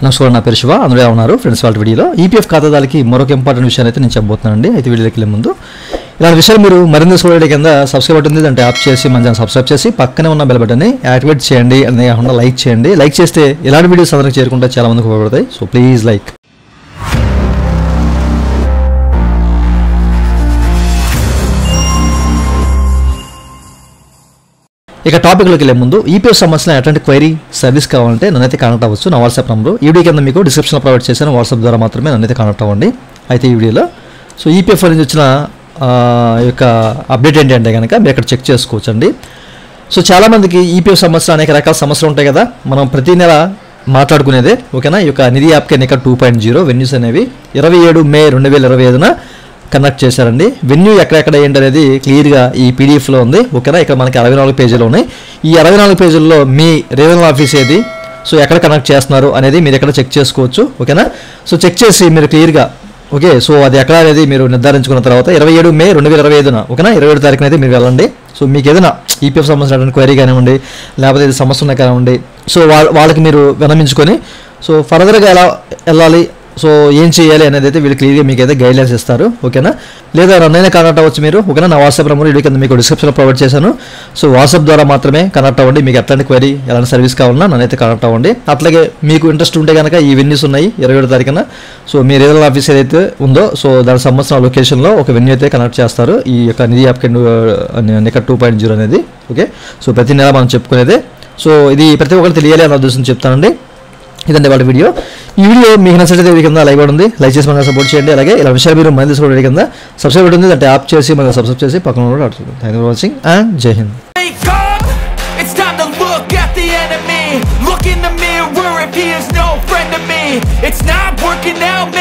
నమస్కారం, నా పేరు శివ. అందరూ ఎలా ఉన్నారు ఫ్రెండ్స్? వాళ్ళ వీడియోలో ఈపీఎఫ్ ఖాతాదారులకి మరొక ఇంపార్టెంట్ విషయాన్ని అయితే నేను చెప్పబోతున్నానండి. అయితే వీడియోకి వెళ్ళే ముందు ఇలాంటి విషయాలు మీరు మరింత చూడడం కింద సబ్స్క్రైబ్ బటన్ ఉంది, అంటే యాప్ చేసి మన ఛానల్ సబ్స్క్రైబ్ చేసి పక్కనే ఉన్న బెల్ బటన్ని యాక్టివేట్ చేయండి. అనే కాకుండా లైక్ చేయండి. లైక్ చేస్తే ఇలాంటి వీడియోస్ అందరికి చేరుకుంటే చాలా మందికి ఉపయోగపడతాయి. So please like. ఇక టాపిక్లోకి వెళ్ళే ముందు ఈపీఎఫ్ సంబంధించిన ఎటువంటి క్వైరీ సర్వీస్ కావాలంటే నన్నైతే కాంటాక్ట్ అవ్వచ్చు. నా వాట్సాప్ నెంబర్ ఈ వీడియో కింద మీకు డిస్క్రిప్షన్లో ప్రొవైడ్ చేశాను. వాట్సాప్ ద్వారా మాత్రమే నన్నైతే కాంటాక్ట్ అవ్వండి. అయితే ఈ వీడియోలో సో ఈపీఎఫ్ నుంచి వచ్చిన యొక్క అప్డేట్ ఏంటంటే కనుక మీరు ఇక్కడ చెక్ చేసుకోవచ్చు అండి. సో చాలామందికి ఈపీఎఫ్ సంబంధించిన అనేక రకాల సమస్యలు ఉంటాయి కదా, మనం ప్రతి నెల మాట్లాడుకునేదే. ఓకేనా, ఈ యొక్క నిధి యాప్కి ఎన్నిక 2.0 వెన్యూస్ అనేవి 27 మే 2025 కనెక్ట్ చేశారండి. వెన్యూ ఎక్కడెక్కడ ఏంటి అనేది క్లియర్గా ఈ పీడిఎఫ్లో ఉంది. ఓకేనా, ఇక్కడ మనకి 64 పేజీలు ఉన్నాయి. ఈ 64 పేజీల్లో మీ రీజనల్ ఆఫీస్ ఏది, సో ఎక్కడ కనెక్ట్ చేస్తున్నారు అనేది మీరు ఎక్కడ చెక్ చేసుకోవచ్చు. ఓకేనా, సో చెక్ చేసి మీరు క్లియర్గా ఓకే సో అది ఎక్కడ అనేది మీరు నిర్ధారించుకున్న తర్వాత 27 మే 2025 ఓకేనా 27 తారీఖున అయితే మీరు వెళ్ళండి. సో మీకు ఏదైనా ఈపీఎఫ్ సంబంధించినటువంటి క్వైరీ కానివ్వండి, లేకపోతే ఇది సమస్య ఉన్నాయి కానివ్వండి, సో వాళ్ళకి మీరు విన్నమించుకొని సో ఫర్దర్గా ఎలా వెళ్ళాలి, సో ఏం చేయాలి అనేది అయితే వీళ్ళు క్లియర్గా మీకు అయితే గైడ్లైన్స్ ఇస్తారు. ఓకేనా, లేదా నన్నైనా కాంటాక్ట్ అవ్వచ్చు మీరు. ఓకేనా, నా వాట్సాప్ నెంబర్ వీడియో కింద మీకు డిస్క్రిప్షన్లో ప్రొవైడ్ చేశాను. సో వాట్సాప్ ద్వారా మాత్రమే కనెక్ట్ అవ్వండి. మీకు ఎట్లాంటి క్వైరీ ఎలాంటి సర్వీస్ కావాలన్నా నన్నైతే కనెక్ట్ అవ్వండి. అట్లాగే మీకు ఇంట్రెస్ట్ ఉంటే కనుక ఈ వెన్యూస్ ఉన్నాయి 27 తారీఖున. సో మీ రీజనల్ ఆఫీస్ ఏదైతే ఉందో సో దానికి సంబంధించిన లొకేషన్లో ఒక వెన్యూ అయితే కనెక్ట్ చేస్తారు. ఈ యొక్క నిధి యాప్కి ఎన్నిక 2.0 అనేది. ఓకే, సో ప్రతి నెల మనం చెప్పుకునేదే. సో ఇది ప్రతి ఒక్కరు తెలియాలి అన్న ఉద్దేశం చెప్తానండి. ఇదండి వాళ్ళ వీడియో. ఈ వీడియో మీకు నచ్చితే కింద లైక్ ఉంది, లైక్ చేసి మనకు సపోర్ట్ చేయండి. అలాగే ఇలా విషయాలు మీరు మంది తీసుకోవడం కింద సబ్స్క్రైబ్ ఉంటుంది, అంటే యాప్ చేసి మనకు సబ్స్క్రైబ్ చేసి పక్కన ఆడుతుంది. Thank you for watching and జై Hind. It's time to look at the enemy. Look in the mirror if he is no friend to me. It's not working out.